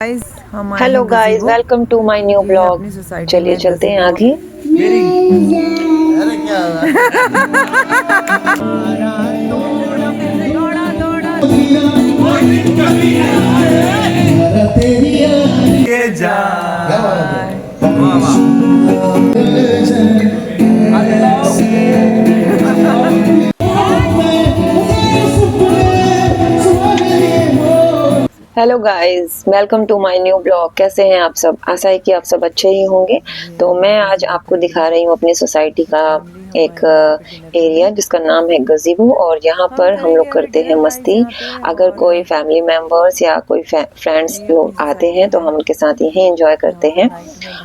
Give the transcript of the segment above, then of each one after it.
Guys हम आए hello हैं गाइस, गजीबो। वेलकम टू माय न्यू ये है ब्लॉग। अपनी सोसाइटी चलिए में चलते हैं गजीबो। आगे। अरे क्या के जा hello guys, welcome to my new blog. कैसे हैं आप सब? आशा है कि आप सब अच्छे ही होंगे। तो मैं आज आपको दिखा रही हूँ अपनी सोसाइटी का एक एरिया जिसका नाम है गजीबो, और यहाँ पर हम लोग करते हैं मस्ती। अगर कोई फैमिली मेम्बर्स या कोई फ्रेंड्स लोग आते हैं तो हम उनके साथ यहीं एंजॉय करते हैं।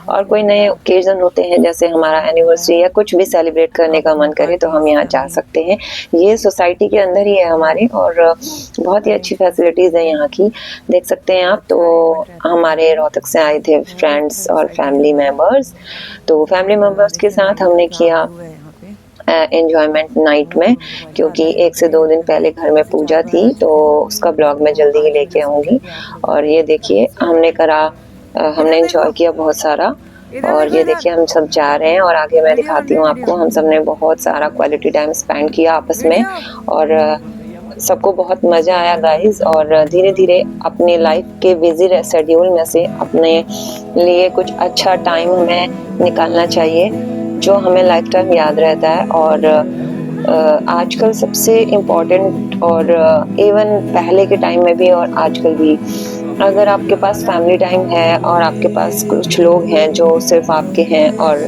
और कोई नए ओकेजन होते हैं, जैसे हमारा एनिवर्सरी या कुछ भी सेलिब्रेट करने का मन करे तो हम यहाँ जा सकते हैं। ये सोसाइटी के अंदर ही है हमारे, और बहुत ही अच्छी फैसिलिटीज़ है यहाँ की, देख सकते हैं आप। तो हमारे रोहतक से आए थे फ्रेंड्स और फैमिली मेम्बर्स। तो फैमिली मेम्बर्स के साथ हमने किया एंजॉयमेंट नाइट में, क्योंकि 1 से 2 दिन पहले घर में पूजा थी, तो उसका ब्लॉग मैं जल्दी ही लेके आऊँगी। और ये देखिए हमने एंजॉय किया बहुत सारा। और ये देखिए हम सब जा रहे हैं, और आगे मैं दिखाती हूँ आपको। हम सब ने बहुत सारा क्वालिटी टाइम स्पेंड किया आपस में, और सबको बहुत मज़ा आया गाइस। और धीरे धीरे अपने लाइफ के बिजी शेड्यूल में से अपने लिए कुछ अच्छा टाइम हमें निकालना चाहिए, जो हमें लाइफ टाइम याद रहता है। और आजकल सबसे इम्पोर्टेंट, और इवन पहले के टाइम में भी और आजकल भी, अगर आपके पास फैमिली टाइम है और आपके पास कुछ लोग हैं जो सिर्फ आपके हैं, और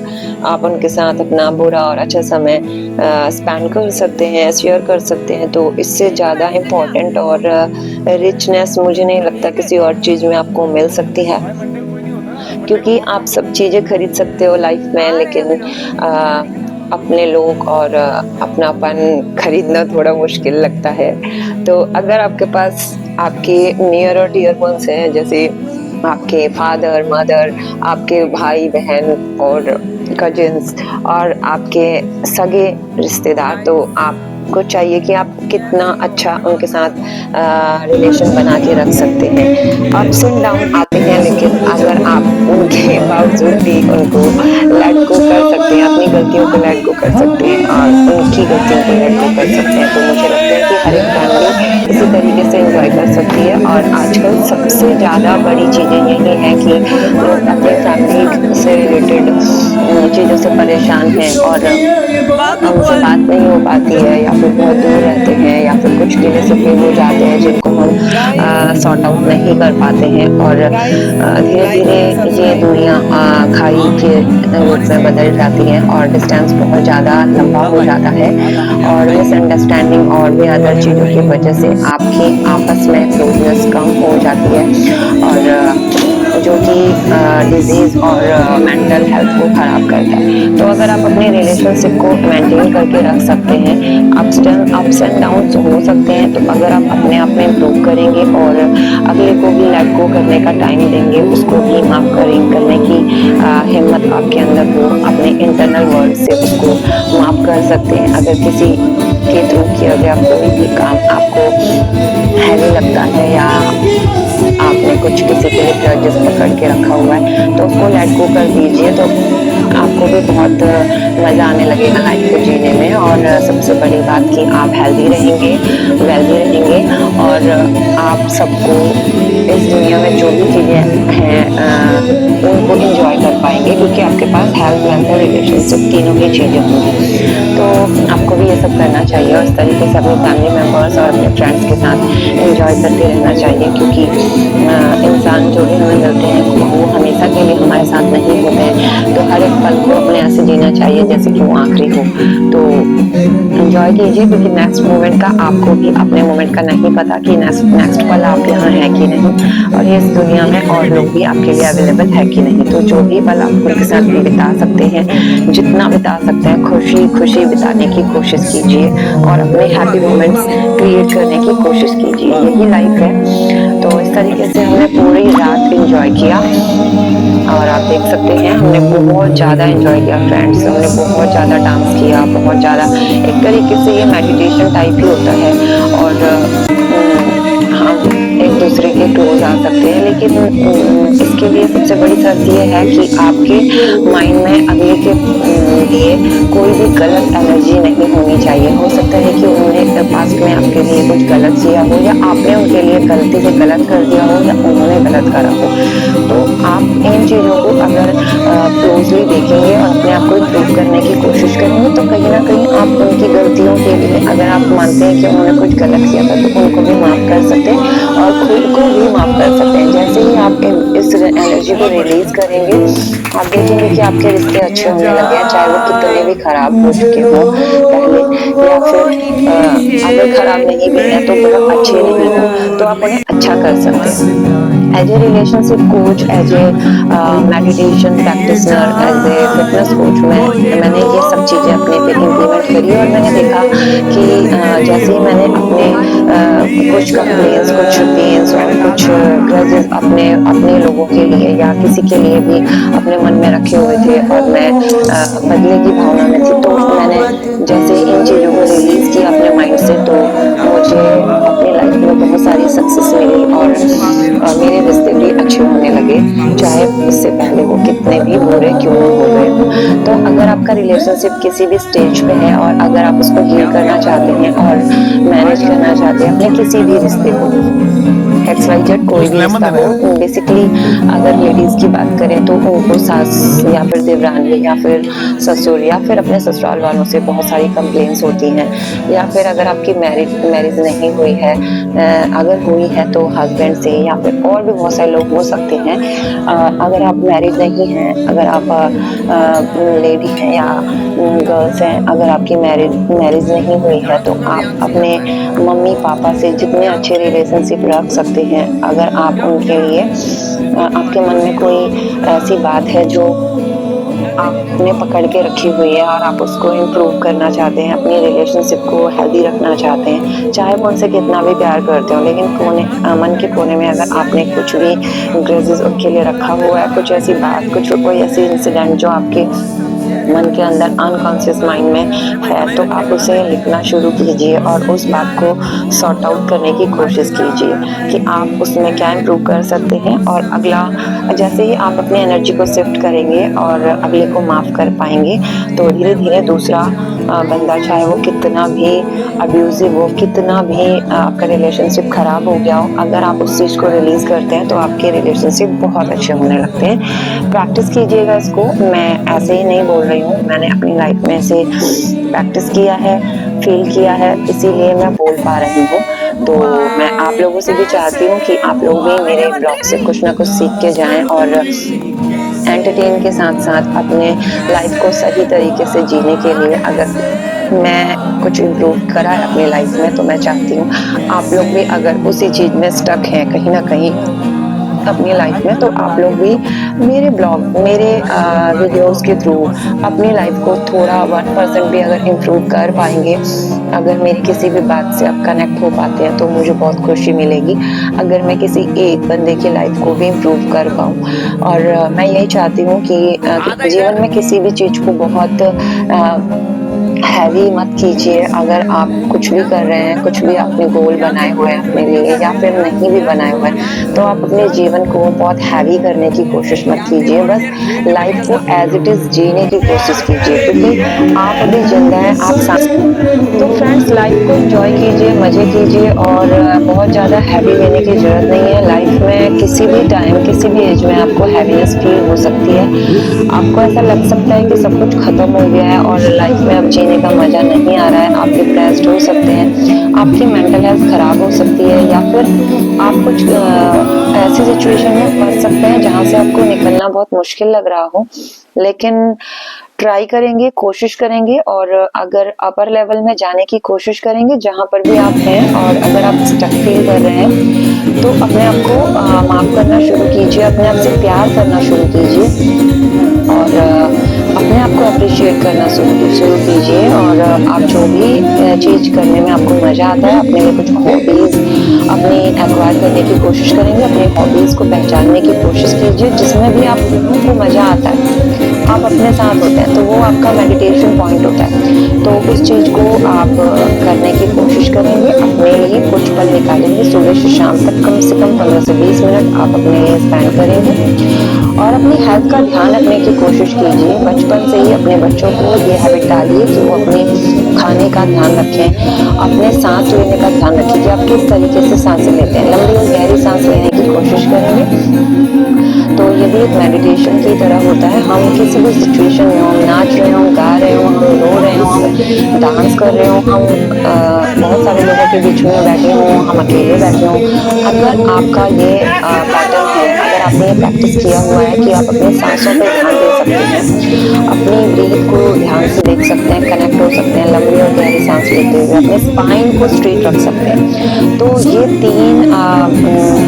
आप उनके साथ अपना बुरा और अच्छा समय स्पेंड कर सकते हैं, शेयर कर सकते हैं, तो इससे ज़्यादा इम्पोर्टेंट और रिचनेस मुझे नहीं लगता किसी और चीज़ में आपको मिल सकती है। क्योंकि आप सब चीज़ें खरीद सकते हो लाइफ में, लेकिन अपने लोग और अपनापन खरीदना थोड़ा मुश्किल लगता है। तो अगर आपके पास आपके नियर और डियर वंस हैं, जैसे आपके फादर मदर, आपके भाई बहन और कजिन्स, और आपके सगे रिश्तेदार, तो आपको चाहिए कि आप कितना अच्छा उनके साथ रिलेशन बना के रख सकते हैं। अप्स एंड डाउन आते हैं, लेकिन अगर आप उनके बावजूद भी उनको लेट गो कर सकते हैं, अपनी गलतियों को लेट गो कर सकते हैं और उनकी गलतियों को लेट गो कर सकते हैं, तो मुझे लगता है कि हर एक फैमिली इसी तरीके से एंजॉय कर सकती है। और आजकल सबसे ज़्यादा बड़ी चीज़ें यही है कि लोग अपने फैमिली से रिलेटेड चीज़ों से परेशान हैं, और उनसे बात नहीं हो पाती है, या फिर बहुत दूर रहते हैं, या फिर कुछ गिले सफे हो जाते हैं जिनको हम सॉर्ट आउट नहीं कर पाते हैं। और धीरे धीरे ये दूरियां खाई के रूप में बदल जाती हैं, और डिस्टेंस बहुत ज़्यादा लंबा हो जाता है, और मिसअंडरस्टैंडिंग और भी अदर चीज़ों की वजह से आपकी आपस में क्लोजनेस कम हो जाती है, और जो कि डिजीज़ और मेंटल हेल्थ को ख़राब करता है। तो अगर आप अपने रिलेशनशिप को मेंटेन करके रख सकते हैं, अप्स एंड डाउन्स हो सकते हैं, तो अगर आप अपने आप में इम्प्रूव करेंगे और अगले को भी लेट गो करने का टाइम देंगे, उसको भी माफ़ करने की हिम्मत आपके अंदर हो, अपने इंटरनल वर्ल्ड से उसको माफ़ कर सकते हैं। अगर किसी के थ्रू किया गया कोई भी काम आपको हैवी लगता है, या आपने कुछ किसी के लिए ग्रजेस पकड़ के रखा हुआ है, तो उसको लेट गो कर दीजिए, तो आपको भी बहुत मज़ा आने लगेगा लाइफ को जीने में। और सबसे बड़ी बात कि आप हेल्दी रहेंगे, वेल्दी रहेंगे, और आप सबको इस दुनिया में जो भी चीज़ें हैं उनको एंजॉय कर पाएंगे, क्योंकि आपके पास हेल्थ, वेल्थ और रिलेशनशिप तीनों ही चीज़ें होंगी। तो आपको भी ये सब करना चाहिए, और इस तरीके से अपने फैमिली मेम्बर्स और अपने फ्रेंड्स के साथ एंजॉय करते रहना चाहिए, क्योंकि इंसान जो भी हमें मिलते हैं वो हमेशा के लिए हमारे साथ नहीं होते हैं। तो हर एक पल को अपने ऐसे जीना चाहिए जैसे कि वो आखिरी हो। तो एंजॉय कीजिए, क्योंकि नेक्स्ट मोमेंट का आपको भी अपने मोमेंट का नहीं पता कि नेक्स्ट पल आप यहाँ हैं कि नहीं, और ये इस दुनिया में और लोग भी आपके लिए अवेलेबल है कि नहीं। तो जो भी पल आप उनके साथ बिता सकते हैं, जितना बिता सकते हैं, खुशी खुशी बिताने की कोशिश कीजिए, और अपने हैप्पी मोमेंट्स क्रिएट करने की कोशिश कीजिए। यही लाइफ है। तो इस तरीके से हमने पूरी रात एंजॉय किया, और आप देख सकते हैं हमने बहुत ज़्यादा एंजॉय किया फ्रेंड्स। हमने बहुत ज़्यादा डांस किया, बहुत ज़्यादा, एक तरीके से ये मेडिटेशन टाइप ही होता है, और हम एक दूसरे के आपके क्लोज आ सकते हैं, लेकिन इसके लिए सबसे बड़ी शर्त ये है कि आपके माइंड में अगले के लिए कोई भी गलत एनर्जी नहीं होनी चाहिए। हो सकता है कि उन्होंने पास्ट में आपके लिए कुछ गलत किया हो, या आपने उनके लिए गलती से गलत कर दिया हो, या उन्होंने गलत करा हो। तो आप इन चीज़ों को अगर क्लोजली देखेंगे और अपने आप को इम्प्रूव करने की कोशिश करेंगे, तो कहीं ना कहीं आप उनकी गलतियों के लिए, अगर आप मानते हैं कि उन्होंने कुछ गलत किया था, तो उनको भी माफ़ कर सकते हैं और खुद को भी माफ़ कर सकते हैं। जैसे ही आप इस एनर्जी को रिलीज करेंगे, आप देखेंगे कि आपके रिश्ते अच्छे होने लगे हैं, चाहे वो कितने भी खराब हो चुके हों पहले, या फिर अगर खराब नहीं भी है तो बहुत अच्छे नहीं हो, तो आप उन्हें अच्छा कर सकते हैं। As a relationship coach, as a meditation practitioner, as a fitness coach मैंने ये सब चीज़ें अपने पे इम्प्लीमेंट करी, और मैंने देखा कि जैसे ही मैंने अपने कुछ कंप्लेंट्स, कुछ पेन्स और कुछ ग्रजेस अपने लोगों के लिए या किसी के लिए भी अपने मन में रखे हुए थे, और मैं बदले की भावना में थी, तो मैंने जैसे इन चीज़ों को रिलीज़ किया अपने माइंड से, तो मुझे अपनी लाइफ में बहुत सारी सक्सेस मिली और मेरे रिश्ते भी अच्छे होने लगे, चाहे इससे पहले वो कितने भी बुरे क्यों ना हो गए हो। तो अगर आपका रिलेशनशिप किसी भी स्टेज पे है और अगर आप उसको हील करना चाहते हैं और मैनेज करना चाहते हैं अपने किसी भी रिश्ते को, XYZ कोई भी रिश्ता हो, बेसिकली अगर लेडीज की बात करें तो उनको सास या फिर देवरानी या फिर ससुर या फिर अपने ससुराल वालों से बहुत सारी कंप्लेंट्स होती हैं, या फिर अगर आपकी मैरिज नहीं हुई है, अगर हुई है तो हस्बैंड से, या फिर और भी बहुत सारे लोग हो सकते हैं। अगर आप मैरिड नहीं हैं, अगर आप लेडी हैं या गर्ल्स हैं, अगर आपकी मैरिज नहीं हुई है, तो आप अपने मम्मी पापा से जितने अच्छे रिलेशनशिप रख सकते हैं, अगर आप उनके लिए आपके मन में कोई ऐसी बात है जो आपने पकड़ के रखी हुई है और आप उसको इम्प्रूव करना चाहते हैं, अपनी रिलेशनशिप को हेल्दी रखना चाहते हैं, चाहे वो उनसे कितना भी प्यार करते हो, लेकिन मन के कोने में अगर आपने कुछ भी ग्रजेस उनके लिए रखा हुआ है, कुछ ऐसी बात, कुछ कोई ऐसी इंसिडेंट जो आपके मन के अंदर अनकॉन्शियस माइंड में है, तो आप उसे लिखना शुरू कीजिए और उस बात को सॉर्ट आउट करने की कोशिश कीजिए कि आप उसमें क्या इम्प्रूव कर सकते हैं। और अगला, जैसे ही आप अपनी एनर्जी को शिफ्ट करेंगे और अगले को माफ़ कर पाएंगे, तो धीरे धीरे दूसरा बंदा, चाहे वो कितना भी अब्यूजिव हो, कितना भी आपका रिलेशनशिप ख़राब हो गया हो, अगर आप उस चीज़ को रिलीज़ करते हैं तो आपके रिलेशनशिप बहुत अच्छे होने लगते हैं। प्रैक्टिस कीजिएगा इसको, मैं ऐसे ही नहीं बोल रही हूँ, मैंने अपनी लाइफ में से प्रैक्टिस किया है, फील किया है, इसीलिए मैं बोल पा रही हूँ। तो मैं आप लोगों से भी चाहती हूँ कि आप लोग भी मेरे ब्लॉग से कुछ ना कुछ सीख के जाएं और एंटरटेन के साथ साथ अपने लाइफ को सही तरीके से जीने के लिए, अगर मैं कुछ इम्प्रूव करा है अपनी लाइफ में, तो मैं चाहती हूँ आप लोग भी अगर उसी चीज़ में स्टक हैं कहीं ना कहीं अपनी लाइफ में, तो आप लोग भी मेरे ब्लॉग, मेरे वीडियोस के थ्रू अपनी लाइफ को थोड़ा 1% भी अगर इम्प्रूव कर पाएंगे, अगर मेरी किसी भी बात से आप कनेक्ट हो पाते हैं, तो मुझे बहुत खुशी मिलेगी। अगर मैं किसी एक बंदे की लाइफ को भी इम्प्रूव कर पाऊँ, और मैं यही चाहती हूँ कि जीवन में किसी भी चीज़ को बहुत हैवी मत कीजिए। अगर आप कुछ भी कर रहे हैं, कुछ भी आपने गोल बनाए हुए हैं अपने लिए या फिर नहीं भी बनाए हुए हैं, तो आप अपने जीवन को बहुत हैवी करने की कोशिश मत कीजिए। बस लाइफ को एज इट इज़ जीने की कोशिश कीजिए, क्योंकि आप अभी जिंदा हैं, आप सांस। तो फ्रेंड्स, लाइफ को एंजॉय कीजिए, मज़े कीजिए, और बहुत ज़्यादा हैवी लेने की ज़रूरत नहीं है। लाइफ में किसी भी टाइम, किसी भी एज में आपको हैवीनेस फील हो सकती है। आपको ऐसा लग सकता है कि सब कुछ ख़त्म हो गया है और लाइफ में अब जीने का मज़ा नहीं आ रहा है। आप डिप्रेस्ड हो सकते हैं, आपकी मेंटल हेल्थ ख़राब हो सकती है, या फिर आप कुछ ऐसी सिचुएशन में फंस सकते हैं जहाँ से आपको निकलना बहुत मुश्किल लग रहा हो, लेकिन ट्राई करेंगे, कोशिश करेंगे, और अगर अपर लेवल में जाने की कोशिश करेंगे जहाँ पर भी आप हैं, और अगर आप स्टक फील कर रहे हैं, तो अपने आप को माफ़ करना शुरू कीजिए, अपने आप से प्यार करना शुरू कीजिए, और अपने आप को अप्रिशिएट करना शुरू कीजिए। और आप जो भी चीज़ करने में आपको मज़ा आता है, अपने लिए कुछ हॉबीज़ अपनी एक्वायर करने की कोशिश करेंगे, अपनी हॉबीज़ को पहचानने की कोशिश कीजिए जिसमें भी आपको मज़ा आता है। आप अपने साथ होते हैं, तो वो आपका मेडिटेशन पॉइंट होता है। तो उस चीज़ को आप करने की कोशिश करेंगे, अपने लिए कुछ पल निकालेंगे सुबह से शाम तक, कम से कम 15 से 20 मिनट आप अपने लिए स्पेंड करेंगे। और अपनी हेल्थ का ध्यान रखने की कोशिश कीजिए। बचपन से ही अपने बच्चों को ये हैबिट डालिए कि वो अपने खाने का ध्यान रखें, अपने सांस लेने का ध्यान रखें कि आप किस तरीके से सांसें लेते हैं। लंबी और गहरी सांस लेने की कोशिश करेंगे। तो ये भी एक मेडिटेशन की तरह होता है। हम किसी भी सिचुएशन में हो, नाच रहे हो, गा रहे हो, हम रो रहे हो, हम डांस कर रहे हो, हम बहुत सारे लोगों के बीच में बैठे हो, हम अकेले बैठे हो, अगर आपका ये पैटर्न है, अगर आपने ये प्रैक्टिस किया हुआ है कि आप अपनी सांसों पर ध्यान दे सकते हैं, अपनी ब्रीथ को ध्यान से देख सकते हैं, कनेक्ट हो सकते हैं, लंबी और गहरी सांस लेते हुए अपने स्पाइन को स्ट्रेट रख सकते हैं। तो ये 3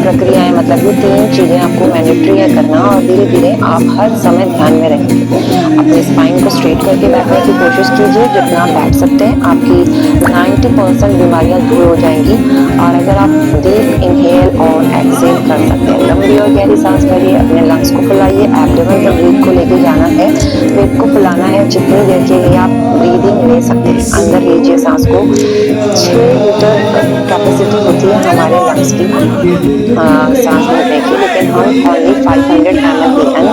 प्रक्रियाएं, मतलब ये 3 चीज़ें आपको मैंडेटरी है करना, और धीरे धीरे आप हर समय ध्यान में रहेंगे। अपने स्पाइन को स्ट्रेट करके बैठने की कोशिश कीजिए, जितना आप बैठ सकते हैं। आपकी 90% बीमारियां दूर हो जाएंगी। और अगर आप डीप इनहेल और एक्सहेल कर सकते हैं, लंबी और गहरी सांस भरिए, अपने लंग्स को फुलाइए, एब्डोमेन तक ब्रीथ को लेके जाना है, पेट को फुलाना है। जितनी देर के लिए आप ब्रीदिंग ले सकते हैं, अंदर लीजिए सांस को। 6 लीटर कैपेसिटी होती है हमारे लंग्स की सांस भरने की, लेकिन हम ओनली 500 ml यानी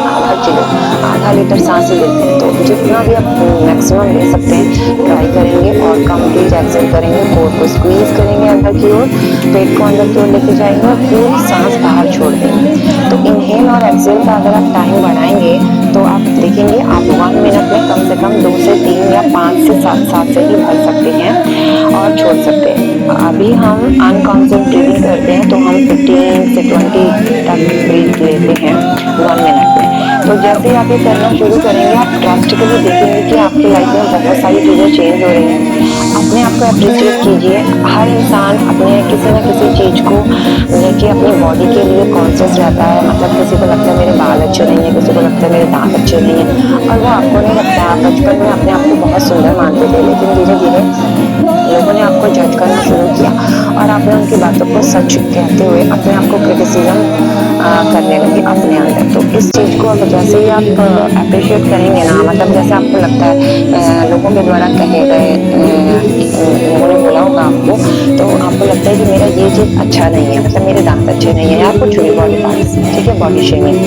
आधा लीटर सांस ही लेते हैं। तो जितना भी आप मैक्सिमम ले सकते हैं ट्राई करेंगे, और कंप्लीट एक्सेल करेंगे, कोर को स्क्वीज करेंगे अंदर की ओर, पेट को अंदर की ओर लेके जाएंगे और पूरी सांस बाहर छोड़ देंगे। तो इनहेल और एक्सेल का अगर आप टाइम बढ़ाएंगे तो आप देखेंगे आप 1 मिनट में कम से कम 2 से 3 या 5 से 7 से ही भर सकते हैं और छोड़ सकते हैं। अभी हम अनकॉन्शियस ब्रीदिंग करते हैं, तो हम 15 से 20 तक ब्रीथ लेते हैं 1 मिनट में। तो जैसे ही आप ये करना शुरू करेंगे, आप ड्रास्टिकली देखेंगे कि आपकी लाइफ में बहुत सारी चीज़ें चेंज हो रही हैं। अपने आप को अप्रिशिएट कीजिए। हर इंसान अपने किसी न किसी चीज़ को लेके अपनी बॉडी के लिए कॉन्शियस रहता है। मतलब किसी को लगता है मेरे बाल अच्छे नहीं है, किसी को लगता है मेरे दांत अच्छे नहीं है, और वो आपको नहीं लगता। आप बचपन में अपने आप को बहुत सुंदर मानते थे, लेकिन धीरे धीरे लोगों ने आपको जज करना शुरू किया और आपने उनकी बातों को सच कहते हुए अपने आप को क्रिटिसिज्म करने लगे अपने अंदर। तो इस चीज़ को अब जैसे ही आप अप्रिशिएट करेंगे ना, मतलब जैसे आपको लगता है लोगों के द्वारा कहे गए, लोगों ने बोला होगा आपको, तो आपको लगता है कि मेरा ये चीज़ अच्छा नहीं है, मतलब मेरे दांत अच्छे नहीं है, या कुछ भी बॉडी पार्ट्स, ठीक है, बॉडी शेमिंग,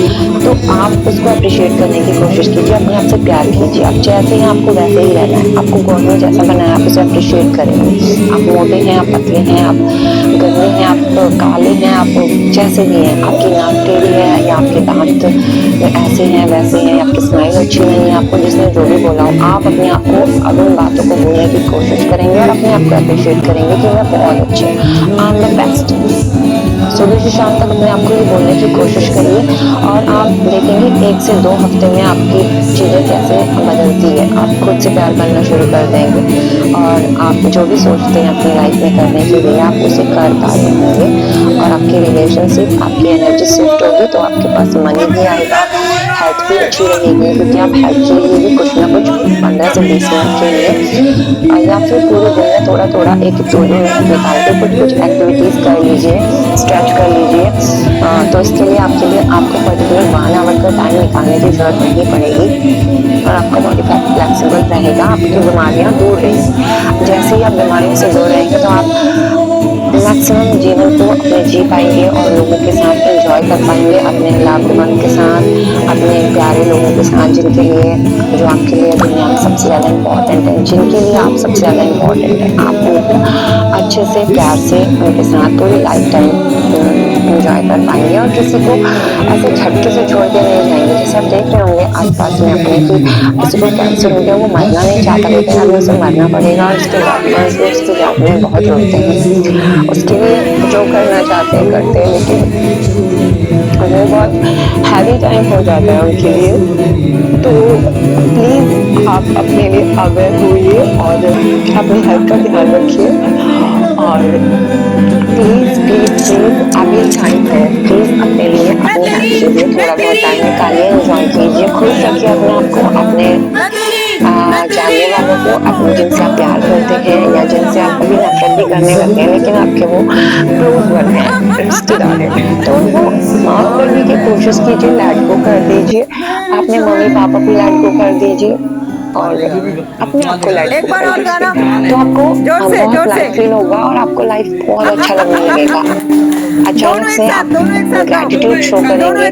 तो आप उसको अप्रिशिएट करने की कोशिश कीजिए। अपने आप से प्यार कीजिए। आप जैसे हैं आपको वैसे ही रहना है। आपको गॉड ने जैसा बनाया आप उसे अप्रिशिएट करेंगे। आप मोटे हैं, आप पतले हैं, आप गंदे हैं, आप काले हैं, आप जैसे भी हैं, आपकी नाक टेढ़ी है या आपके दांत ऐसे हैं वैसे हैं, आपकी स्माइल अच्छी नहीं है, आपको जिसने जो भी बोला हो, आप अपने आप को अब उन बातों को भूलने की कोशिश करेंगे और अपने आप को अप्रिशिएट करेंगे कि मैं बहुत अच्छी हूँ, आई एम द बेस्ट। सुबह से शाम तक अपने आप को ये बोलने की कोशिश करिए और आप देखेंगे 1 से 2 हफ्ते में आपकी चीज़ें कैसे बदलती है। आप खुद से प्यार करना शुरू कर देंगे और आप जो भी सोचते हैं अपनी लाइफ में करने के लिए आप उसे कर पा रहे होंगे, और आपकी रिलेशनशिप, आपकी एनर्जी शिफ्ट होगी तो आपके पास मनी भी आएगा, हेल्थ भी अच्छी रहेगी, क्योंकि आप हेल्थ के लिए भी कुछ ना कुछ 15 से 20 मिनट के लिए या फिर पूरे दिन में थोड़ा थोड़ा 1-2 मिनट निकाल के कुछ एक्टिविटीज़ कर लीजिए, स्ट्रेच कर लीजिए। तो इसके लिए आपको पर्टिकुलर 1 आवर का टाइम निकालने की जरूरत नहीं पड़ेगी और आपका बॉडी फ्लेक्सिबल रहेगा, आपकी बीमारियां दूर रहेंगी। जैसे ही आप बीमारियों से दूर रहेंगे तो आप मैक्सिमम जीवन को अपने जी पाएंगे और लोगों के साथ एंजॉय कर पाएंगे, अपने लाभवान के साथ, अपने प्यारे लोगों के साथ, जिनके लिए, जो आपके लिए दुनिया में सबसे ज़्यादा इम्पोर्टेंट है, जिनके लिए आप सबसे ज़्यादा इम्पोर्टेंट है। आप उनको अच्छे से प्यार से उनके साथ पूरी लाइफ टाइम एंजॉय कर पाएंगे और किसी को ऐसे झटके से छोड़ के नहीं जाएंगे। जैसे आप देख रहे होंगे आसपास में अपने कि किसी को कैंसर हो गया, वो मरना नहीं चाहता, लेकिन अभी उसे मरना पड़ेगा और उसके डॉक्टर्स भी उसकी जात में बहुत रोकते हैं, उसके लिए जो करना चाहते हैं करते हैं, लेकिन वो बहुत हैवी टाइम हो जाता है उनके लिए। तो प्लीज़ आप अपने लिए अवेयर होइए और अपनी हेल्थ का ध्यान रखिए और प्लीज़ अभी टाइम है, प्लीज़ अपने लिए, अपने हेल्थ के लिए थोड़ा बहुत टाइम निकालिए, एंजॉय कीजिए, खुश रखिए अपने आप को, अपने जानने वालों को, अपने जिनसे आप प्यार करते हैं या जिनसे आप कभी नफरत भी करने लगते हैं लेकिन आपके वो क्लोज वन है, रिश्तेदार है, तो उनको माफ करने की कोशिश कीजिए, लेट गो कर दीजिए अपने मम्मी पापा को लेट गो कर दीजिए और अपने आप को लेट एक बार और गाना तो आपको जोर से बहुत लाइफ फील होगा और आपको लाइफ बहुत अच्छा लगने लगेगा। अचानक से आप ग्रैटिट्यूड शो करेंगे।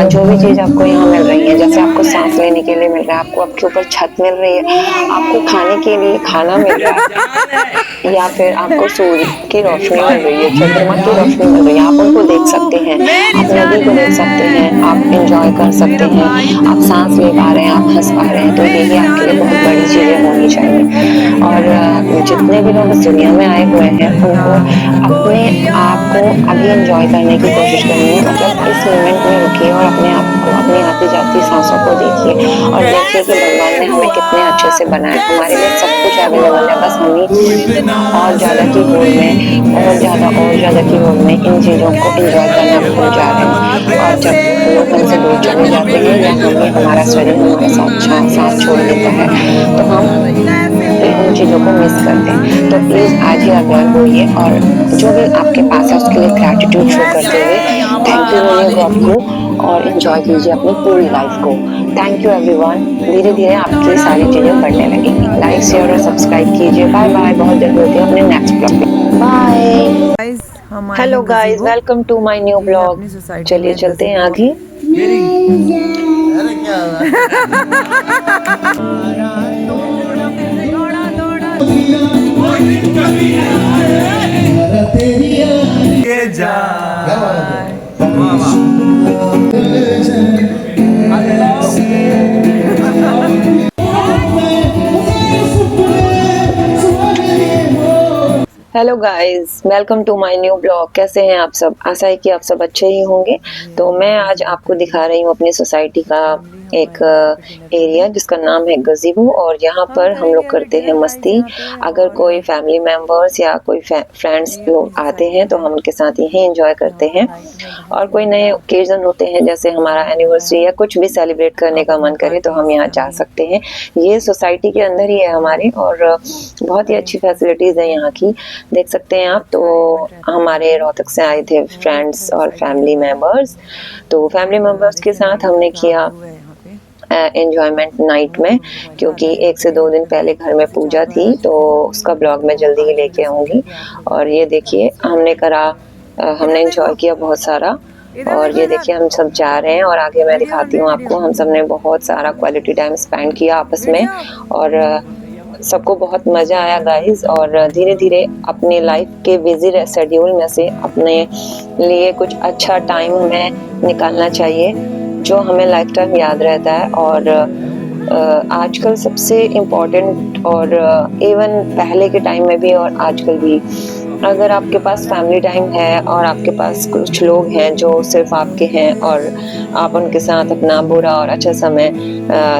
जो भी चीज आपको यहाँ मिल रही है, जैसे आपको सांस लेने के लिए मिल रहा है, आपको आपके ऊपर छत मिल रही है, आपको खाने के लिए खाना मिल रहा है, या फिर आपको सूर्य की रोशनी मिल रही है, चंद्रमा की रोशनी मिल रही है, आप उनको देख सकते हैं, आप नदी को देख सकते हैं, आप एंजॉय कर सकते हैं, आप सांस ले पा रहे हैं, आप हंस पा रहे हैं, तो यही आपके लिए बहुत बड़ी चीजें होनी चाहिए। और जितने भी लोग इस दुनिया में आए हुए हैं उनको अपने आप को अभी एंजॉय करने की कोशिश करनी है। मतलब इस मोमेंट में रुकिए और अपने आप को, अपनी आती जाती सांसों को देखिए और देखिए कि भगवान ने हमें कितने अच्छे से बनाया। हमारे लिए सब कुछ अवेलेबल है, बस हमें और ज़्यादा की होड़ में और ज़्यादा की होड़ में इन चीज़ों को एंजॉय करना भूल जा रहे हैं। और जब लोग हमसे दूर चले जाते हैं या हमें हमारा शरीर हमारे साथ छोड़ देता है तो हम उन चीज़ों को मिस करते हैं। तो प्लीज़ आज ही अवेयर होइए और जो भी आपके पास है उसके लिए ग्रैटिट्यूड शो करते हुए थैंक यू बोलिए गॉड को और एंजॉय कीजिए अपनी पूरी लाइफ को। Thank you everyone. धीरे धीरे आपकी सारी चीज़ें बढ़ने लगेंगी। लाइक शेयर और सब्सक्राइब कीजिए। Bye bye. बहुत जल्द होती है अपने नेक्स्ट ब्लॉग पे। Bye. Hello guys, welcome to my new blog. चलिए चलते हैं आगे। अरे क्या हुआ? ये जा hello guys, welcome to my new blog. कैसे हैं आप सब? आशा है कि आप सब अच्छे ही होंगे। तो मैं आज आपको दिखा रही हूँ अपनी सोसाइटी का एक एरिया जिसका नाम है गजीबो और यहाँ पर हम लोग करते हैं मस्ती। अगर कोई फैमिली मेम्बर्स या कोई फ्रेंड्स लोग आते हैं तो हम उनके साथ यहीं एंजॉय करते हैं। और कोई नए ओकेजन होते हैं जैसे हमारा एनिवर्सरी या कुछ भी सेलिब्रेट करने का मन करे तो हम यहाँ जा सकते हैं। ये सोसाइटी के अंदर ही है हमारे और बहुत ही अच्छी फैसिलिटीज़ है यहाँ की, देख सकते हैं आप। तो हमारे रोहतक से आए थे फ्रेंड्स और फैमिली मेम्बर्स। तो फैमिली मेम्बर्स के साथ हमने किया एंजॉयमेंट नाइट में, क्योंकि 1 से 2 दिन पहले घर में पूजा थी तो उसका ब्लॉग मैं जल्दी ही लेके आऊँगी। और ये देखिए हमने एंजॉय किया बहुत सारा। और ये देखिए हम सब जा रहे हैं और आगे मैं दिखाती हूँ आपको। हम सब ने बहुत सारा क्वालिटी टाइम स्पेंड किया आपस में और सबको बहुत मज़ा आया गाइस। और धीरे धीरे अपने लाइफ के बिजी शेड्यूल में से अपने लिए कुछ अच्छा टाइम हमें निकालना चाहिए जो हमें लाइफ टाइम याद रहता है। और आजकल सबसे इम्पोर्टेंट और इवन पहले के टाइम में भी और आजकल भी, अगर आपके पास फैमिली टाइम है और आपके पास कुछ लोग हैं जो सिर्फ आपके हैं और आप उनके साथ अपना बुरा और अच्छा समय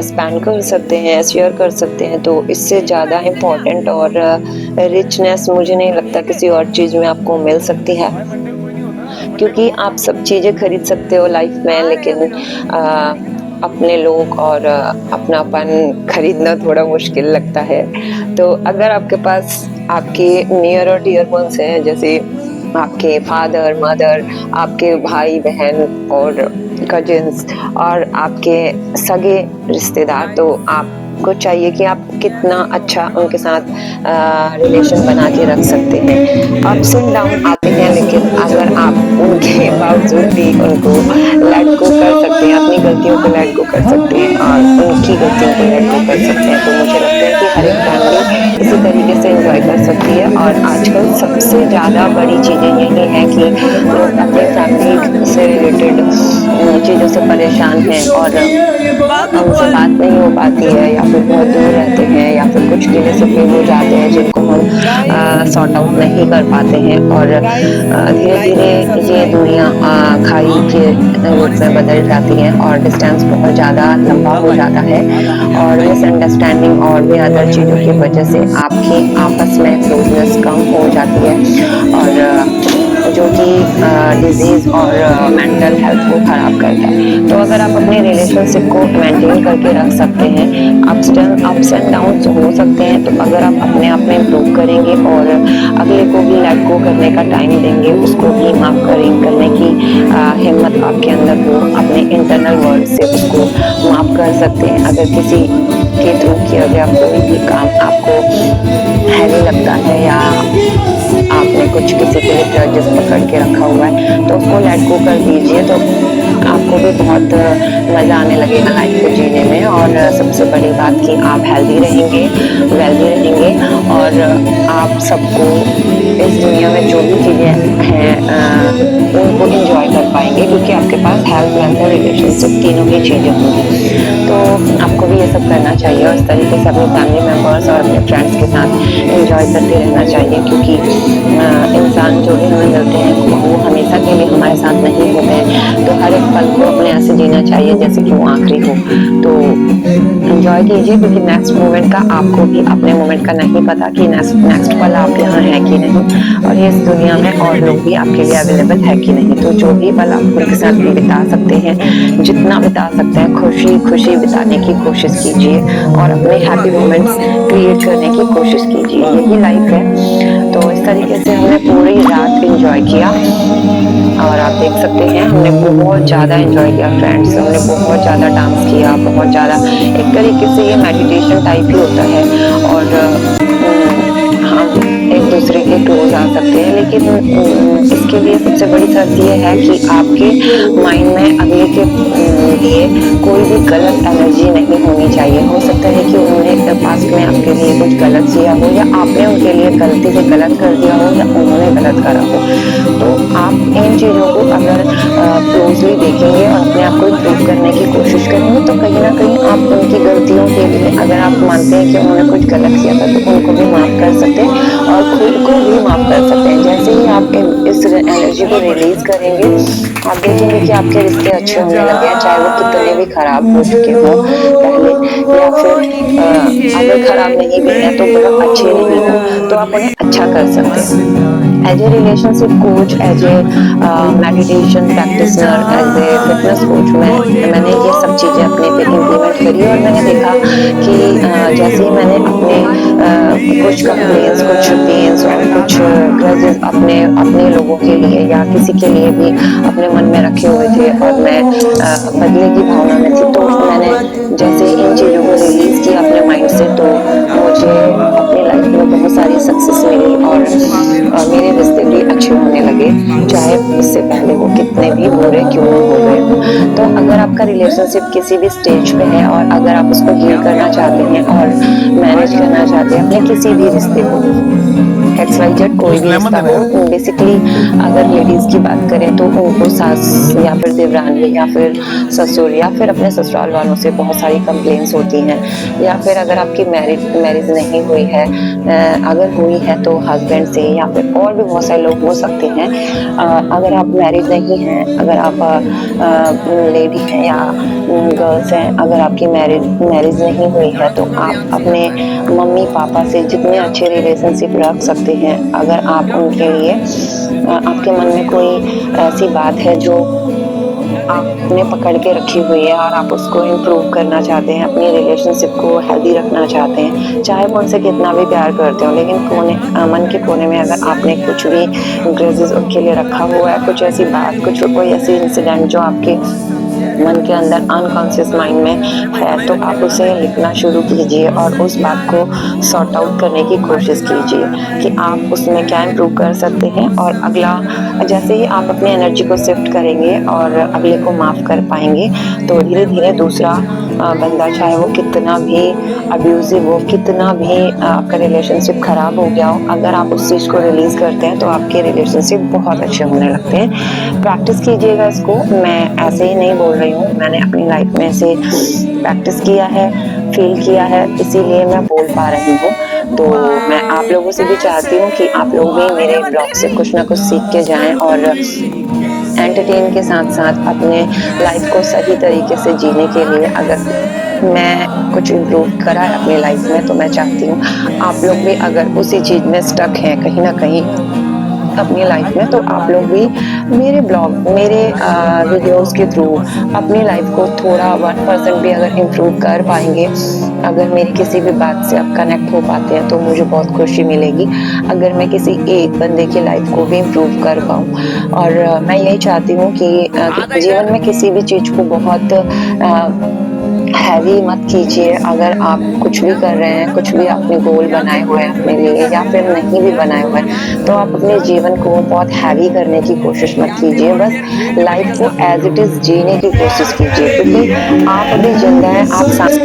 स्पेंड कर सकते हैं, शेयर कर सकते हैं, तो इससे ज़्यादा इम्पोर्टेंट और रिचनेस मुझे नहीं लगता किसी और चीज़ में आपको मिल सकती है। क्योंकि आप सब चीज़ें खरीद सकते हो लाइफ में, लेकिन अपने लोग और अपनापन खरीदना थोड़ा मुश्किल लगता है। तो अगर आपके पास आपके नियर और डियर वंस हैं, जैसे आपके फादर मदर, आपके भाई बहन और कजिन्स और आपके सगे रिश्तेदार, तो आपको चाहिए कि आप कितना अच्छा उनके साथ रिलेशन बना के रख सकते हैं। अप्स एंड डाउन आते हैं, लेकिन अगर आप उनके बावजूद भी उनको लेट गो कर सकते हैं, अपनी गलतियों को लेट गो कर सकते हैं और उनकी गलतियों को लेट गो कर सकते हैं, तो मुझे लगता है कि हर एक फैमिली इसी तरीके से एंजॉय कर सकती है। और आजकल सबसे ज़्यादा बड़ी चीज़ें यही है कि लोग अपने फैमिली से रिलेटेड चीज़ों से परेशान हैं और उनसे बात नहीं हो पाती है या फिर बहुत दूर रहते हैं या फिर कुछ गिले सफे हो जाते हैं जिनको हम सॉर्ट आउट नहीं कर पाते हैं। और धीरे धीरे ये दूरियां खाई के रूप में बदल जाती हैं और डिस्टेंस बहुत ज़्यादा लंबा हो जाता है और मिसअंडरस्टैंडिंग और भी अदर चीज़ों की वजह से आपकी आपस में क्लोजनेस कम हो जाती है। और जो कि डिजीज़ और मेंटल हेल्थ को ख़राब करता है। तो अगर आप अपने रिलेशनशिप को मेंटेन करके रख सकते हैं, अप्स एंड डाउन्स हो सकते हैं, तो अगर आप अपने आप में इम्प्रूव करेंगे और अगले को भी लेट गो करने का टाइम देंगे, उसको भी माफ़ करने की हिम्मत आपके अंदर हो, अपने इंटरनल वर्ड से उसको माफ़ कर सकते हैं। अगर किसी के थ्रू किया गया कोई भी काम आपको हैवी लगता है या आपने कुछ किसी के लिए ग्रजेस पकड़ के रखा हुआ है, तो उसको लेट गो कर दीजिए, तो आपको भी बहुत मज़ा आने लगेगा लाइफ को जीने में। और सबसे बड़ी बात कि आप हेल्दी रहेंगे, वेल्दी रहेंगे और आप सबको इस दुनिया में जो भी चीज़ें हैं उनको इंजॉय कर पाएंगे, क्योंकि आपके पास हेल्थ, वेल्थ और रिलेशनशिप तीनों ही चीज़ें होंगी। तो आपको भी ये सब करना चाहिए और इस तरीके से अपने फैमिली मेम्बर्स और अपने फ्रेंड्स के साथ इंजॉय करते रहना चाहिए, क्योंकि इंसान जो भी हमें मिलते हैं वो हमेशा के लिए हमारे साथ नहीं होते हैं। तो हर एक पल को अपने ऐसे जीना चाहिए जैसे कि वो आखिरी हो। तो इंजॉय कीजिए, क्योंकि नेक्स्ट मोमेंट का आपको भी अपने मोमेंट का नहीं पता कि नेक्स्ट पल आप यहाँ हैं कि नहीं, और ये इस दुनिया में और लोग भी आपके लिए अवेलेबल है कि नहीं। तो जो भी पल आप उनके साथ बिता सकते हैं, जितना बिता सकते हैं, खुशी बिताने की कोशिश कीजिए और अपने हैप्पी मोमेंट्स क्रिएट करने की कोशिश कीजिए। यही लाइफ है। तो इस तरीके से हमने पूरी रात एंजॉय किया और आप देख सकते हैं हमने बहुत ज़्यादा एंजॉय किया फ्रेंड्स। हमने बहुत ज़्यादा डांस किया, बहुत ज़्यादा, एक तरीके से ये मेडिटेशन टाइप ही होता है और हम एक दूसरे के क्लोज आ सकते हैं। लेकिन इसके लिए सबसे बड़ी शर्त ये है कि आपके माइंड में अगले के लिए कोई भी गलत एनर्जी नहीं होनी चाहिए। हो सकता है कि उन्होंने पास्ट में आपके लिए कुछ गलत किया हो, या आपने उनके लिए गलती से गलत कर दिया हो, या उन्होंने गलत करा हो। तो आप इन चीज़ों को अगर क्लोजली देखेंगे और अपने आप को इम्प्रूव करने की कोशिश करेंगे, तो कहीं ना कहीं आप उनकी गलतियों के लिए, अगर आप मानते हैं कि उन्होंने कुछ गलत किया था, तो उनको भी माफ़ कर सकते हैं और खुद को भी माफ़ कर सकते हैं। जैसे ही आप इस एनर्जी को रिलीज करेंगे, आप देखेंगे कि आपके रिश्ते अच्छे होने लगे हैं, चाहे वो कितने भी खराब हो चुके हों पहले, या फिर अगर खराब नहीं भी है तो बहुत अच्छे नहीं हो, तो आप उन्हें अच्छा कर सकते हैं। As a relationship coach, as a meditation practitioner, as a fitness coach मैंने ये सब चीज़ें अपने पे इम्प्लीमेंट करी और मैंने देखा कि जैसे ही मैंने अपने कुछ कंप्लेंट्स, कुछ पेन्स और कुछ ग्रजेस अपने लोगों के लिए या किसी के लिए भी अपने मन में रखे हुए थे और मैं बदले की भावना में थी, तो मैंने जैसे इन चीज़ों को रिलीज़ किया अपने माइंड से, तो मुझे अपनी लाइफ में बहुत सारी सक्सेस मिली और मेरे रिश्ते भी अच्छे होने लगे, चाहे इससे पहले वो कितने भी बुरे क्यों न हो गए हों। तो अगर आपका रिलेशनशिप किसी भी स्टेज पे है और अगर आप उसको हील करना चाहते हैं और मैनेज करना चाहते हैं अपने किसी भी रिश्ते को, XYZ कोई भी रिश्ता हो, बेसिकली अगर लेडीज़ की बात करें तो उनको सास या फिर देवरानी या फिर ससुर या फिर अपने ससुराल वालों से बहुत सारी कंप्लेंट्स होती हैं, या फिर अगर आपकी मैरिज नहीं हुई है, अगर हुई है तो हस्बैंड से, या फिर और भी बहुत सारे लोग हो सकते हैं। अगर आप मैरिज नहीं हैं, अगर आप लेडी हैं या गर्ल्स हैं, अगर आपकी मैरिज नहीं हुई है, तो आप अपने मम्मी पापा से जितने अच्छे रिलेशनशिप रख सकते हैं, अगर आप उनके लिए आपके मन में कोई ऐसी बात है जो आपने पकड़ के रखी हुई है और आप उसको इम्प्रूव करना चाहते हैं, अपनी रिलेशनशिप को हेल्दी रखना चाहते हैं, चाहे वो उनसे कितना भी प्यार करते हो, लेकिन मन के कोने में अगर आपने कुछ भी ग्रजेस उनके लिए रखा हुआ है, कुछ ऐसी बात, कुछ कोई ऐसी इंसिडेंट जो आपके मन के अंदर अनकॉन्शियस माइंड में है, तो आप उसे लिखना शुरू कीजिए और उस बात को सॉर्ट आउट करने की कोशिश कीजिए कि आप उसमें क्या इम्प्रूव कर सकते हैं। और अगला, जैसे ही आप अपनी एनर्जी को शिफ्ट करेंगे और अगले को माफ़ कर पाएंगे, तो धीरे धीरे दूसरा बंदा, चाहे वो कितना भी अब्यूजिव हो, कितना भी आपका रिलेशनशिप ख़राब हो गया हो, अगर आप उस चीज़ को रिलीज़ करते हैं तो आपके रिलेशनशिप बहुत अच्छे होने लगते हैं। प्रैक्टिस कीजिएगा इसको, मैं ऐसे ही नहीं बोल रही हूँ, मैंने अपनी लाइफ में से प्रैक्टिस किया है, फील किया है, इसीलिए मैं बोल पा रही हूँ। तो मैं आप लोगों से भी चाहती हूँ कि आप लोग भी मेरे ब्लॉग से कुछ ना कुछ सीख के जाएं और एंटरटेन के साथ साथ अपने लाइफ को सही तरीके से जीने के लिए, अगर मैं कुछ इम्प्रूव करा है अपनी लाइफ में, तो मैं चाहती हूँ आप लोग भी अगर उसी चीज़ में स्टक हैं कहीं ना कहीं, अपनी लाइफ में, तो आप लोग भी मेरे ब्लॉग, मेरे वीडियोस के थ्रू अपनी लाइफ को थोड़ा 1% भी अगर इम्प्रूव कर पाएंगे, अगर मेरी किसी भी बात से आप कनेक्ट हो पाते हैं तो मुझे बहुत खुशी मिलेगी। अगर मैं किसी एक बंदे की लाइफ को भी इम्प्रूव कर पाऊँ, और मैं यही चाहती हूँ कि जीवन में किसी भी चीज़ को बहुत हैवी मत कीजिए। अगर आप कुछ भी कर रहे हैं, कुछ भी आपने गोल बनाए हुए हैं अपने लिए या फिर नहीं भी बनाए हुए हैं, तो आप अपने जीवन को बहुत हैवी करने की कोशिश मत कीजिए। बस लाइफ को एज इट इज़ जीने की कोशिश कीजिए, क्योंकि आप अभी जिंदा हैं, आप सांस।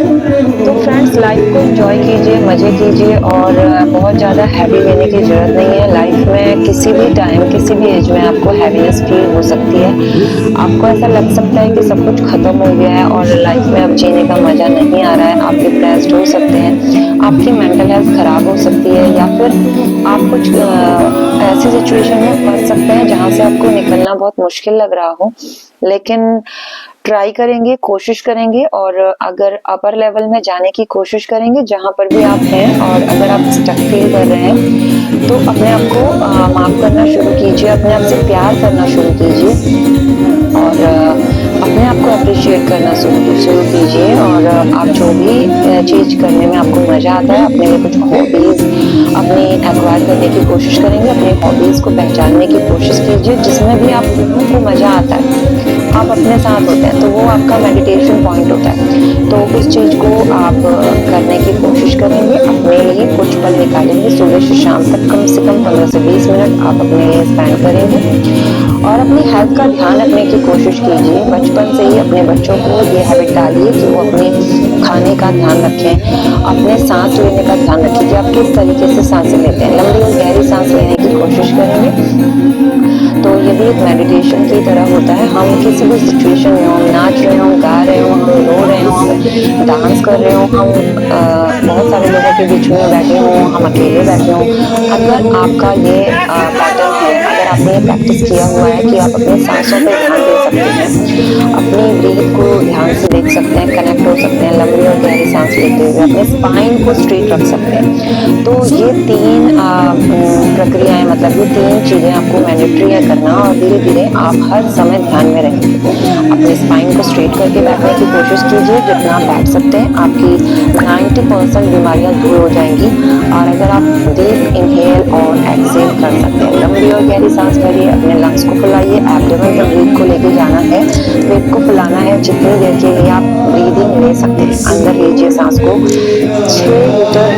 तो फ्रेंड्स, लाइफ को एंजॉय कीजिए, मज़े कीजिए, और बहुत ज़्यादा हैवी लेने की ज़रूरत नहीं है। लाइफ में किसी भी टाइम, किसी भी एज में आपको हैवीनेस फील हो सकती है। आपको ऐसा लग सकता है कि सब कुछ ख़त्म हो गया है और लाइफ में अब जीने का मज़ा नहीं आ रहा है। आप डिप्रेस्ड हो सकते हैं, आपकी मेंटल हेल्थ ख़राब हो सकती है, या फिर आप कुछ ऐसी सिचुएशन में फंस सकते हैं जहाँ से आपको निकलना बहुत मुश्किल लग रहा हो। लेकिन ट्राई करेंगे, कोशिश करेंगे, और अगर अपर लेवल में जाने की कोशिश करेंगे जहाँ पर भी आप हैं, और अगर आप स्टक फील कर रहे हैं तो अपने आप को माफ़ करना शुरू कीजिए, अपने आप से प्यार करना शुरू कीजिए, और अपने आप को अप्रिशिएट करना शुरू कीजिए। और आप जो भी चीज़ करने में आपको मज़ा आता है, अपने लिए कुछ हॉबीज़ अपनी एक्वायर करने की कोशिश करेंगे, अपने हॉबीज़ को पहचानने की कोशिश कीजिए जिसमें भी आपको मज़ा आता है, आप अपने साथ होते हैं, तो वो आपका मेडिटेशन पॉइंट होता है। तो उस चीज़ को आप करने की कोशिश करेंगे, अपने लिए कुछ पल निकालेंगे, सुबह से शाम तक कम से कम 15 से 20 मिनट आप अपने लिए स्पेंड करेंगे, और अपनी हेल्थ का ध्यान रखने की कोशिश कीजिए। बचपन से ही अपने बच्चों को ये हैबिट डालिए कि वो अपने खाने का ध्यान रखें, अपने सांस लेने का ध्यान रखें कि आप किस तरीके से सांसें लेते हैं। लंबी और गहरी सांस लेने की कोशिश करेंगे, तो ये भी एक मेडिटेशन की तरह होता है। हम किसी भी सिचुएशन में, हम नाच रहे हों, गा रहे हों, हम रो रहे हों, हम डांस कर रहे हों, हम बहुत सारे लोगों के बीच में बैठे हों, हम अकेले बैठे हों, अगर आपका ये पैटर्न है, अगर आपने ये प्रैक्टिस किया हुआ है कि आप अपने सांसों पर ध्यान दे सकते हैं, अपनी ब्रीथ को ध्यान से देख सकते हैं, कनेक्ट हो सकते हैं, लंबी और गहरी सांस लेते हुए अपने स्पाइन को स्ट्रेट रख सकते हैं, तो ये 3 प्रक्रियाएं, मतलब ये 3 चीज़ें आपको मैंडेटरी है करना, और धीरे धीरे आप हर समय ध्यान में रहेंगे। अपने स्पाइन को स्ट्रेट करके बैठने की कोशिश कीजिए, जितना आप बैठ सकते हैं, आपकी 90% बीमारियां दूर हो जाएंगी। और अगर आप डीप इनहेल और एक्सहेल कर सकते हैं, लंबी और गहरी सांस भरिए, अपने लंग्स को फुलाइए, एब्डोमेन तक ब्रीथ को लेके जाना है, पेट को फुलाना है। जितनी देर के लिए आप ब्रीदिंग ले सकते हैं, अंदर लीजिए सांस को। 6 लीटर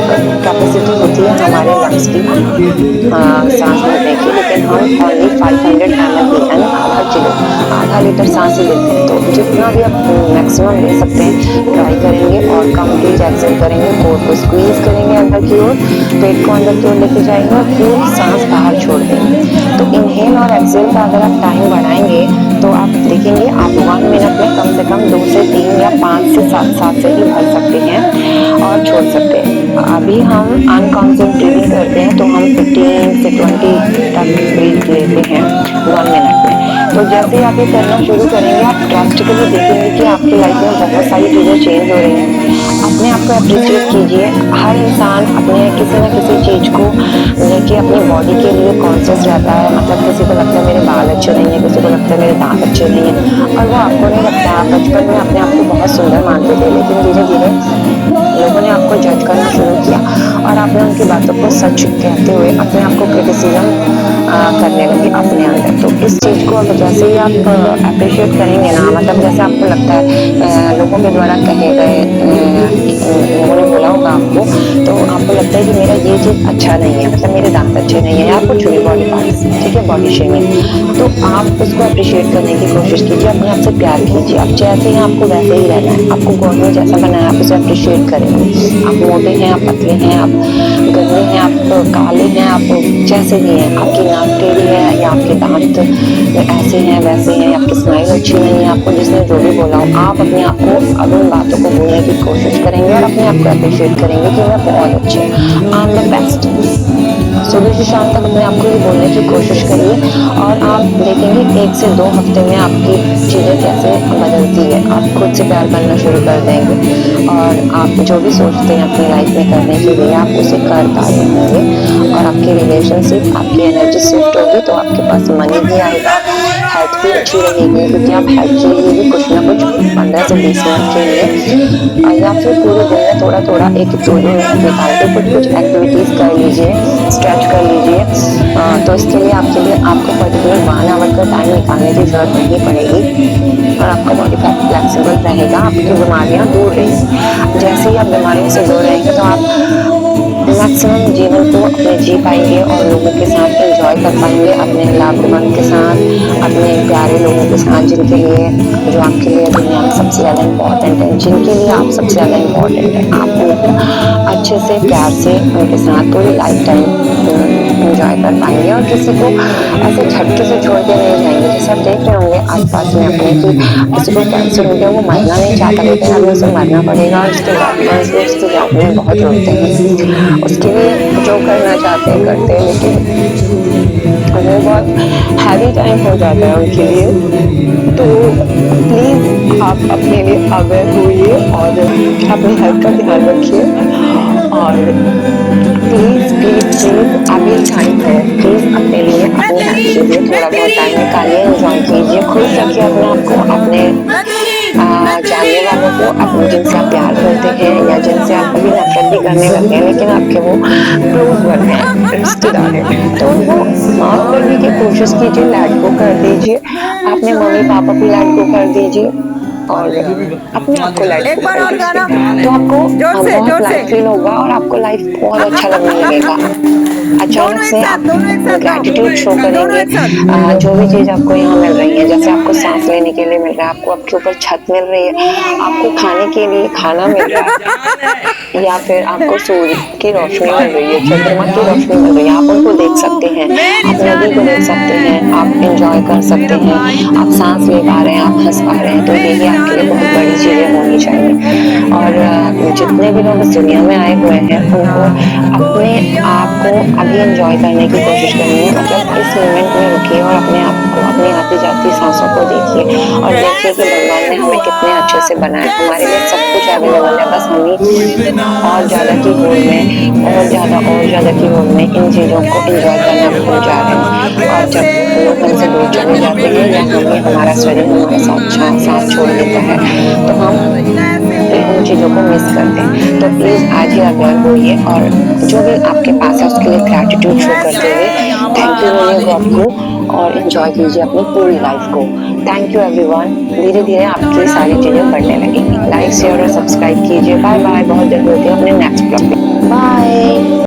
कैपेसिटी होती है हमारे लंग्स की सांस भरने की, लेकिन हम ओनली 500 ml यानी आधा लीटर सांस ही लेते हैं। तो जितना भी आप मैक्सिमम ले सकते हैं ट्राई करेंगे, और कंप्लीट एक्सेल करेंगे, कोर को स्क्वीज करेंगे अंदर की ओर, पेट को अंदर की ओर लेके जाएंगे और फिर सांस बाहर छोड़ देंगे। तो इनहेल और एक्सेल का अगर आप टाइम बढ़ाएंगे तो आप देखेंगे आप 1 मिनट में कम से कम 2 से 3 या 5 से 7 सांसें ही भर सकते हैं और छोड़ सकते हैं। अभी हम अनकॉन्शियस ब्रीदिंग करते हैं, तो हम 15 से 20 तक ब्रीथ लेते हैं 1 मिनट में। तो जैसे ही आप ये करना शुरू करेंगे, आप ड्रास्टिकली देखेंगे कि आपकी लाइफ में बहुत सारी चीज़ें चेंज हो रही हैं। अपने आप को अप्रिशिएट कीजिए। हर इंसान अपने किसी न किसी चीज़ को लेके अपनी बॉडी के लिए कॉन्शियस रहता है। मतलब किसी को लगता है मेरे बाल अच्छे नहीं है, किसी को लगता है मेरे दांत अच्छे नहीं है, और वो आपको नहीं लगता। आप बचपन में अपने आप को बहुत सुंदर मानते थे, लेकिन धीरे धीरे लोगों ने आपको जज करना शुरू किया और आपने उनकी बातों को सच कहते हुए अपने आप को क्रिटिसिज्म करने लगे अपने अंदर। तो इस चीज़ को अब जैसे ही आप अप्रिशिएट करेंगे ना, मतलब जैसे आपको लगता है लोगों के द्वारा कहे गए, लोगों ने बोला होगा आपको, तो आपको लगता है कि मेरा ये चीज़ अच्छा नहीं है, मतलब मेरे दांत अच्छे नहीं है, या कुछ भी बॉडी पार्ट्स, ठीक है, बॉडी शेमिंग, तो आप उसको अप्रिशिएट करने की कोशिश कीजिए, अपने आप से प्यार कीजिए। आप जैसे हैं आपको वैसे ही रहना है। आपको गॉड ने जैसा बनाया आप उसे अप्रिशिएट करेंगे। आप मोटे हैं, आप पतले हैं, आप गंदे हैं, आप काले हैं, आप जैसे भी हैं, आपकी नाक टेढ़ी है या आपके दांत ऐसे हैं वैसे हैं, आपकी स्माइल अच्छी नहीं है, आपको जिसने जो भी बोला हो, आप अपने आप को अब उन बातों को भूलने की कोशिश करेंगे और अपने आप को अप्रिशिएट करेंगे कि मैं बहुत अच्छी हूँ, आई एम द बेस्ट। सुबह से शाम तक अपने आप को ये बोलने की कोशिश करिए और आप देखेंगे 1 से 2 हफ्ते में आपकी चीज़ें कैसे बदलती है। आप खुद से प्यार करना शुरू कर देंगे और आप जो भी सोचते हैं अपनी लाइफ में करने के लिए आप उसे कर पा रहे होंगे और आपकी रिलेशनशिप, आपकी एनर्जी शिफ्ट होगी तो आपके पास मनी भी आएगा, हेल्थ भी अच्छी रहेगी, क्योंकि आप हेल्थ के लिए भी कुछ ना कुछ 15 से 20 मिनट के लिए या फिर पूरे दिन में थोड़ा थोड़ा 1-2 मिनट निकाल के कुछ एक्टिविटीज़ कर लीजिए, स्ट्रेच कर लीजिए। तो इसके लिए आपको पर्टिकुलर 1 आवर का टाइम निकालने की ज़रूरत नहीं पड़ेगी और आपका बॉडी फ्लेक्सिबल रहेगा, आपकी बीमारियाँ दूर रहेंगी। जैसे ही आप बीमारियों से दूर रहेंगे तो आप मैक्सिमम जीवन को अपने जी पाएंगे और लोगों के साथ एंजॉय कर पाएंगे, अपने लव्ड वन के साथ, अपने प्यारे लोगों के साथ, जिनके लिए जो आपके लिए दुनिया में सबसे ज़्यादा इम्पोर्टेंट है, जिनके लिए आप सबसे ज़्यादा इम्पोर्टेंट है। आप उनको अच्छे से प्यार से उनके साथ पूरी लाइफ टाइम एंजॉय कर पाएंगे और किसी को ऐसे झटके से छोड़ के नहीं जाएंगे। जैसे आप देख रहे होंगे आसपास में अपने कि किसी को कैंसर हो गया, वो मरना नहीं चाहता लेकिन अभी उसे मरना पड़ेगा और उसके बाद उसकी याद में बहुत रोते हैं, उसके लिए जो करना चाहते हैं करते हैं, लेकिन वो बहुत हैवी टाइम हो जाता है उनके लिए। तो प्लीज़ आप अपने लिए अवेयर होइए और अपनी हेल्थ का ध्यान रखिए और प्लीज़ अभी टाइम है, प्लीज़ अपने लिए अपने हेल्थ के लिए थोड़ा बहुत टाइम निकालिए, एंजॉय कीजिए, खुश रखिए अपने आप को, अपने जानने वालों को, अपने जिनसे आप प्यार करते हैं या जिनसे आप कभी नफरत भी करने लगते हैं लेकिन आपके वो क्लोज वन है, रिश्तेदार है, तो उनको माफ करने की कोशिश कीजिए, लेट गो कर दीजिए, अपने मम्मी पापा को लेट गो कर दीजिए और अपने आप को लेट गो कर दीजिए, तो आपको बहुत लाइफ फील होगा और आपको लाइफ बहुत अच्छा लगने लगेगा। अचानक से आप ग्रैटिट्यूड शो करेंगे, जो भी चीज़ आपको यहाँ मिल रही है, जैसे आपको सांस लेने के लिए मिल रहा है, आपको आपके ऊपर छत मिल रही है, आपको खाने के लिए खाना मिल रहा है या फिर आपको सूर्य की रोशनी मिल रही है, चंद्रमा की रोशनी मिल रही है, आप उनको देख सकते हैं, आप नदी को देख सकते हैं, आप एंजॉय कर सकते हैं, आप सांस ले पा रहे हैं, आप हंस पा रहे हैं, तो यही आपके लिए बहुत बड़ी चीज़ें होनी चाहिए। और जितने भी लोग इस दुनिया में आए हुए हैं उनको अपने आप को अभी एंजॉय करने की कोशिश करनी है, मतलब इस मोमेंट में रुकिए और अपने आप को, अपनी आती जाती सांसों को देखिए और देखिए कि भगवान ने हमें कितने अच्छे से बनाया, हमारे लिए सब कुछ अवेलेबल है, बस हमें और ज़्यादा की होड़ में और ज़्यादा की होड़ में इन चीज़ों को एंजॉय करना भूल जा रहे हैं और जब लोग हमसे दूर चले जाते हैं या हमें हमारा शरीर हमारे साथ छोड़ देता है तो हम उन चीज़ों को मिस करते हैं। तो प्लीज़ आज ही अवेयर होइए और जो भी आपके पास है उसके लिए ग्रैटिट्यूड शो करते हुए थैंक यू बोलिए गॉड को और एंजॉय कीजिए अपनी पूरी लाइफ को। Thank you everyone. धीरे धीरे आपकी सारी चीज़ें बढ़ने लगेंगी। लाइक शेयर और सब्सक्राइब कीजिए। Bye bye. बहुत जल्दी होती है अपने नेक्स्ट ब्लॉग में। बाय।